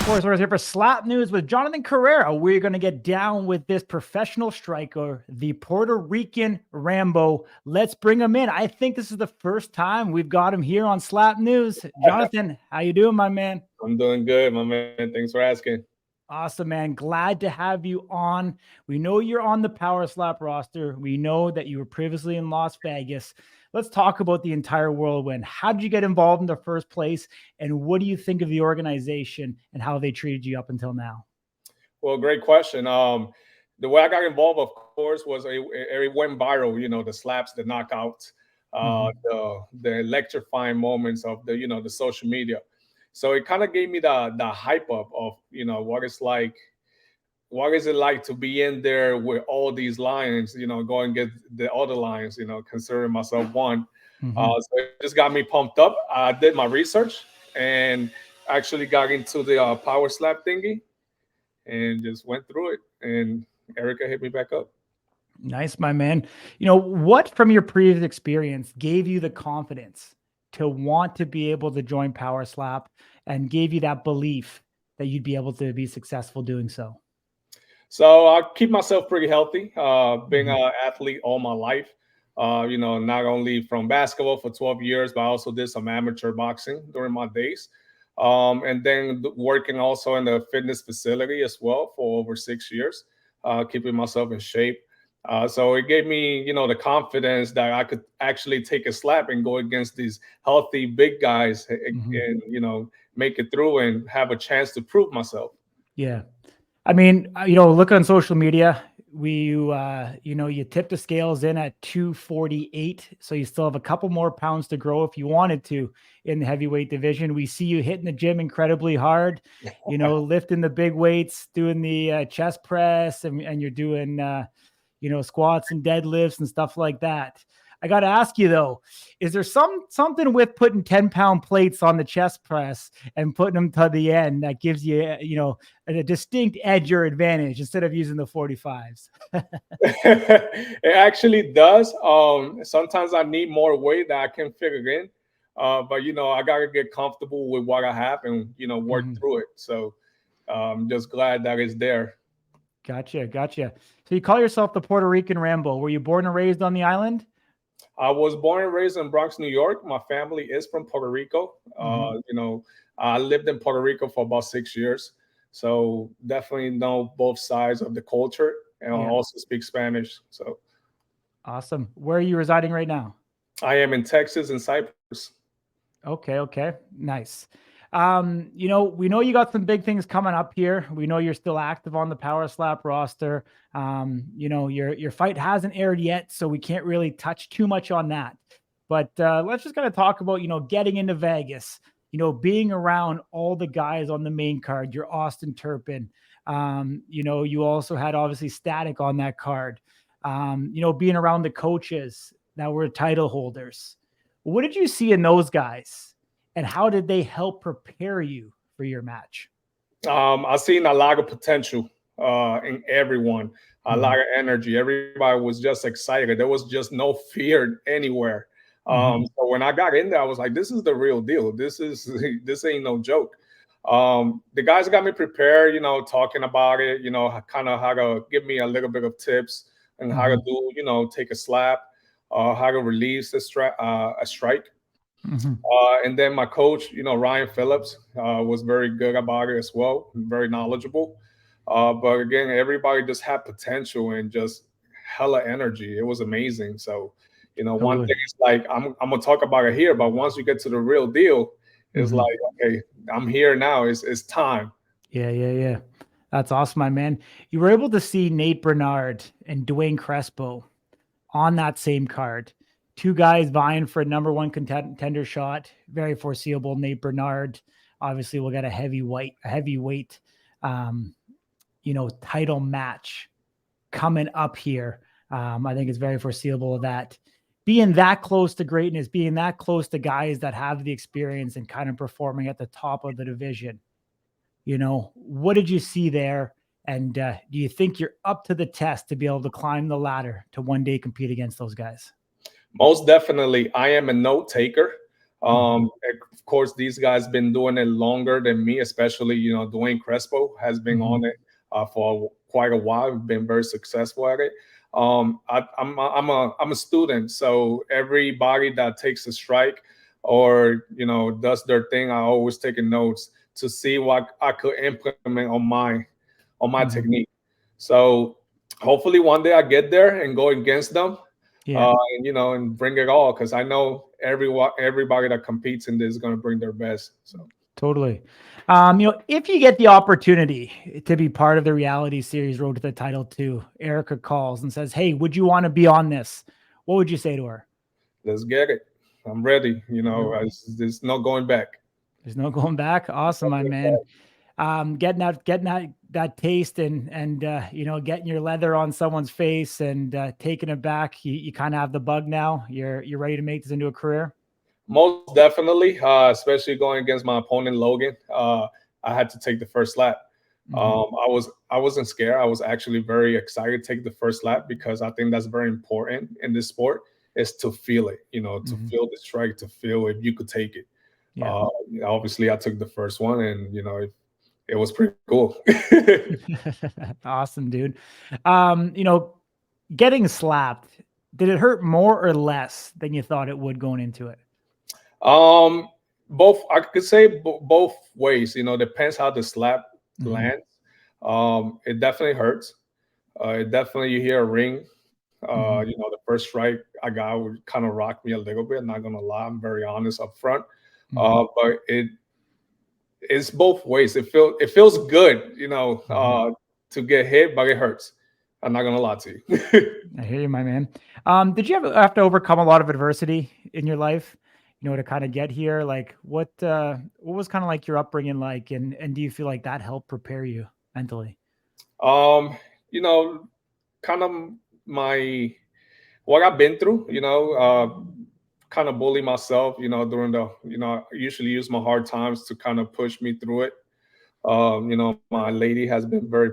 course, we're here for Slap News with Jonathan Correa. We're going to get down with this professional striker, the Puerto Rican Rambo. Let's bring him in. I think this is the first time we've got him here on Slap News. Jonathan, how you doing, my man? I'm doing good, my man. Thanks for asking. Awesome, man. Glad to have you on. We know you're on the Power Slap roster. We know that you were previously in Las Vegas. Let's talk about the entire whirlwind. How did you get involved in the first place? And what do you think of the organization and how they treated you up until now? Well, great question. The way I got involved, of course, was it went viral. You know, the slaps, the knockouts, the electrifying moments of the social media. So it kind of gave me the hype up of what is it like to be in there with all these lions, go and get the other lions, considering myself one. So it just got me pumped up. I did my research and actually got into the power slap thingy and just went through it. And Erica hit me back up. Nice, my man. What from your previous experience gave you the confidence to want to be able to join Power Slap and gave you that belief that you'd be able to be successful doing so? So I keep myself pretty healthy, being an athlete all my life. Not only from basketball for 12 years, but I also did some amateur boxing during my days. And then working also in the fitness facility as well for over 6 years, keeping myself in shape. So it gave me, the confidence that I could actually take a slap and go against these healthy big guys and, make it through and have a chance to prove myself. Yeah. I mean, look on social media, you tip the scales in at 248. So you still have a couple more pounds to grow if you wanted to in the heavyweight division. We see you hitting the gym incredibly hard, lifting the big weights, doing the chest press, and you're doing, squats and deadlifts and stuff like that. I got to ask you though, is there something with putting 10-pound plates on the chest press and putting them to the end that gives you, a distinct edge or advantage instead of using the 45s? It actually does. Sometimes I need more weight that I can figure in. But I gotta get comfortable with what I have and work through it. So I'm just glad that it's there. Gotcha. So you call yourself the Puerto Rican Rambo. Were you born and raised on the island? I was born and raised in Bronx, New York. My family is from Puerto Rico. I lived in Puerto Rico for about 6 years. So definitely know both sides of the culture and also speak Spanish. So awesome. Where are you residing right now? I am in Texas and Cyprus. Okay. Nice. We know you got some big things coming up here. We know you're still active on the Power Slap roster. Your fight hasn't aired yet, so we can't really touch too much on that. But let's just kind of talk about, getting into Vegas, being around all the guys on the main card, your Austin Turpin. You also had obviously Static on that card. Being around the coaches that were title holders. What did you see in those guys? And how did they help prepare you for your match? I've seen a lot of potential in everyone, a lot of energy. Everybody was just excited. There was just no fear anywhere. So when I got in there, I was like, this is the real deal. This ain't no joke. The guys got me prepared, talking about it, kind of how to give me a little bit of tips and how to do, take a slap, how to release a strike. And then my coach, Ryan Phillips, was very good about it as well, very knowledgeable. But again, everybody just had potential and just hella energy. It was amazing. So, one thing is like I'm gonna talk about it here, but once you get to the real deal, it's like, okay, I'm here now. It's time. Yeah. That's awesome, my man. You were able to see Nate Bernard and Dwayne Crespo on that same card. Two guys vying for a number one contender shot. Very foreseeable. Nate Bernard obviously will get a heavyweight, title match coming up here. I think it's very foreseeable that being that close to greatness, being that close to guys that have the experience and kind of performing at the top of the division. What did you see there? And do you think you're up to the test to be able to climb the ladder to one day compete against those guys? Most definitely, I am a note taker. Mhm. Of course, these guys been doing it longer than me, especially Dwayne Crespo has been on Mhm. it for quite a while. Been very successful at it. I'm a student, so everybody that takes a strike or does their thing, I always taking notes to see what I could implement on my Mhm. technique. So hopefully one day I get there and go against them, Yeah. and bring it all because I know everybody that competes in this is going to bring their best. So Totally. If you get the opportunity to be part of the reality series Road to the Title 2, Erica calls and says, "Hey, would you want to be on this?" What would you say to her? let's get it. I'm ready. You're There's no going back. There's no going back. Awesome, my man. Getting that taste and getting your leather on someone's face and taking it back. You kind of have the bug now. You're ready to make this into a career. Most definitely, especially going against my opponent Logan. I had to take the first lap. Hmm. I wasn't scared. I was actually very excited to take the first lap because I think that's very important in this sport is to feel it. To Hmm. feel the strike, to feel if you could take it. Yeah. Uh, Obviously, I took the first one, and it was pretty cool. Awesome, dude. Um, you know, Getting slapped, did it hurt more or less than you thought it would going into it? Um, Both I could say both ways. Depends how the slap Hmm. lands. It definitely hurts. It definitely you hear a ring. Hmm. The first strike I got would kind of rock me a little bit. Not gonna lie, I'm very honest up front. Hmm. But it's both ways. It feels good, Hmm. to get hit, but it hurts. I'm not gonna lie to you. I hear you, my man. Did you ever have to overcome a lot of adversity in your life, to kind of get here? Like what was kind of like your upbringing like, and do you feel like that helped prepare you mentally? um, you know, Kind of my what I've been through, kind of bully myself, during I usually use my hard times to kind of push me through it. My lady has been big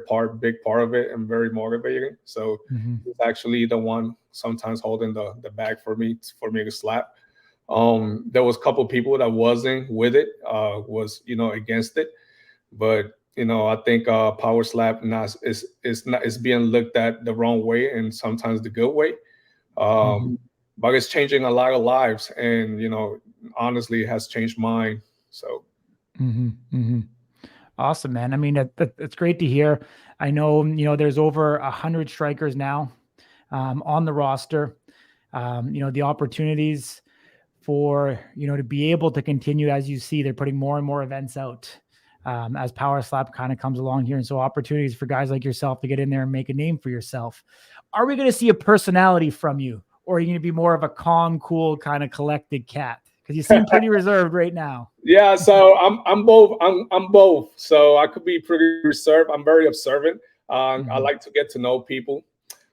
part of it and very motivating. So Hmm. she's actually the one sometimes holding the bag for me to slap. There was a couple people that wasn't with it, was against it, but I think power slap not is not is being looked at the wrong way and sometimes the good way. Hmm. But it's changing a lot of lives, and honestly, it has changed mine. So Hmm. Hmm. Awesome, man. I mean, it's great to hear. I know, there's over 100 strikers now on the roster. The opportunities for to be able to continue, as you see, they're putting more and more events out as Power Slap kind of comes along here, and so opportunities for guys like yourself to get in there and make a name for yourself. Are we going to see a personality from you, or are you going to be more of a calm, cool, kind of collected cat? Because you seem pretty reserved right now. yeah, so I'm both. I'm both. So I could be pretty reserved. I'm very observant. I Hmm. like to get to know people,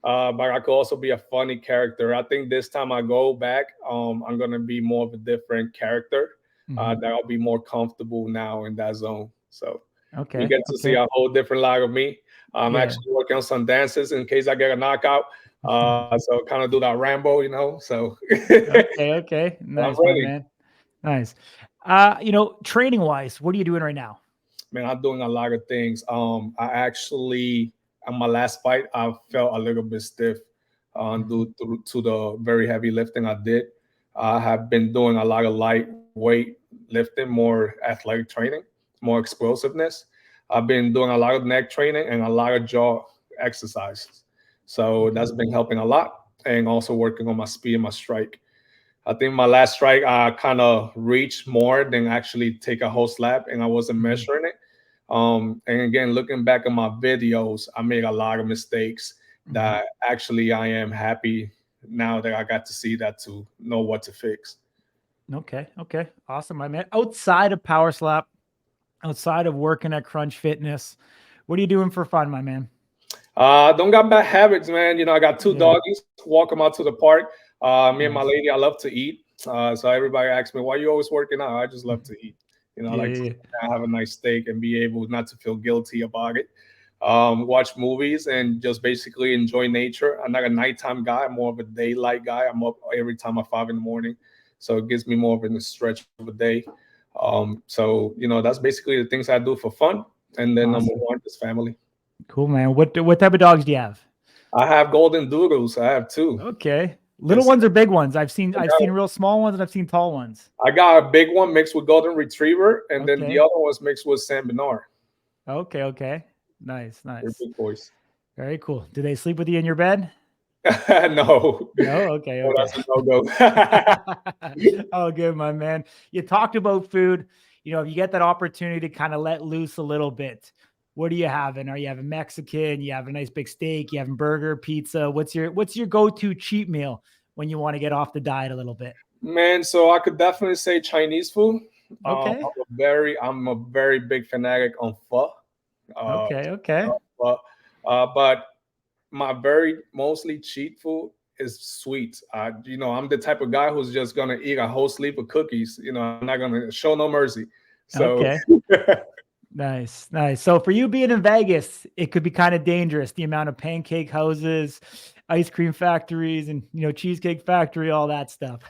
but I could also be a funny character. I think this time I go back, I'm gonna be more of a different character. Hmm. That I'll be more comfortable now in that zone. So you Okay. get to see Okay. a whole different light of me. I'm Yeah. actually working on some dances in case I get a knockout. So kind of do that Rambo, So Okay. Okay. I'm Nice, my ready. man. Nice. Training wise, what are you doing right now? Man, I'm doing a lot of things. I actually, on my last fight, I felt a little bit stiff Mhm. due to the very heavy lifting I did. I have been doing a lot of lightweight lifting, more athletic training, more explosiveness. I've been doing a lot of neck training and a lot of jaw exercises. So Okay. that's been helping a lot, and also working on my speed and my strike. I think my last strike, I kind of reached more than actually take a whole slap, and I wasn't Mhm. measuring it. And again, looking back at my videos, I made a lot of mistakes Mhm. that actually I am happy now that I got to see that to know what to fix. Okay. Okay. Awesome, my man. Outside of Power Slap, outside of working at Crunch Fitness, what are you doing for fun, my man? Don't got bad habits, man. I got two Yeah. doggies. Walk them out to the park. Me and my Nice. lady, I love to eat. So everybody asks me, "Why you always working out?" I just love Mhm. to eat. I Yeah. like to Yeah. sit down, have a nice steak, and be able not to feel guilty about it. Watch movies and just basically enjoy nature. I'm not a nighttime guy. I'm more of a daylight guy. I'm up every time at 5 in the morning. so it gives me more of a stretch of a day. So that's basically the things I do for fun, and then number Awesome. one is family. Cool, man. What type of dogs do you have? I have golden doodles. I have two. Okay. Little It's, ones or big ones? I've I seen got, real small ones and I've seen tall ones. I got a big one mixed with golden retriever, and then the Okay. other one's mixed with Saint Bernard. Okay. Okay. Nice. They're Nice. big boys. Very cool. Do they sleep with you in your bed? No, No. Okay. no, Okay. that's a no go. Oh, good, my man. You talked about food. If you get that opportunity to kind of let loose a little bit, what are you having? Are you having Mexican? You have a nice big steak? You having burger, pizza? What's your go-to cheat meal when you want to get off the diet a little bit? Man, so I could definitely say Chinese food. Okay. I'm a very big fanatic on pho. Uh, Okay. Okay. but my very mostly cheat food is sweets. I'm the type of guy who's just gonna eat a whole sleeve of cookies. I'm not gonna show no mercy. So Okay. Nice, nice. So for you being in Vegas, it could be kind of dangerous, the amount of pancake houses, ice cream factories, and cheesecake factory, all that stuff.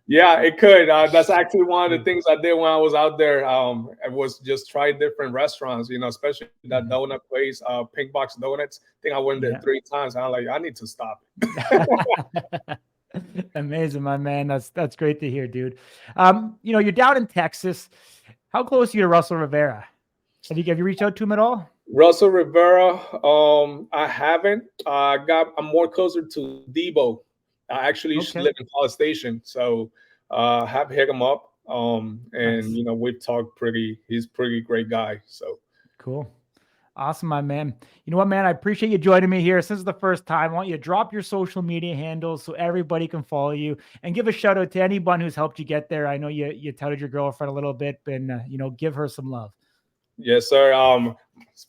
yeah, it could. That's actually one of the things I did when I was out there. I was just try different restaurants, especially that donut place, Pink Box Donuts. I think I went there Yeah. 3 times. I'm like, I need to stop. Amazing, my man. That's great to hear, dude. You're down in Texas. How close are you to Russell Rivera? Have you reached out to him at all? Russell Rivera, I haven't. I'm more closer to Debo. I actually used to Okay. live in College Station, so have hit him up. And Nice. we've talked pretty. He's pretty great guy. So Cool. Awesome, my man. You know what, man? I appreciate you joining me here. Since the first time, I want you to drop your social media handles so everybody can follow you, and give a shout out to anyone who's helped you get there. I know you touted your girlfriend a little bit, and give her some love. yes, sir.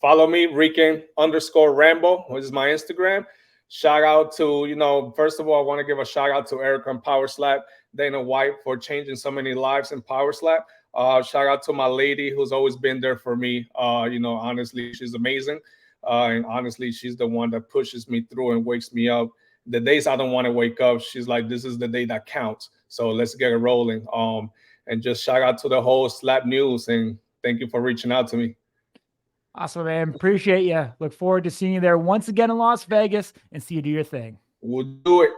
Follow me, Rican_Rambo, which is my Instagram. Shout out to, first of all, I want to give a shout out to Erica and Power Slap, Dana White, for changing so many lives in Power Slap. Shout out to my lady who's always been there for me. Honestly, she's amazing. And honestly, she's the one that pushes me through and wakes me up. The days I don't want to wake up, she's like, this is the day that counts. So let's get it rolling. And just shout out to the whole Slap News, and thank you for reaching out to me. Awesome, man. Appreciate you. Look forward to seeing you there once again in Las Vegas, and see you do your thing. We'll do it.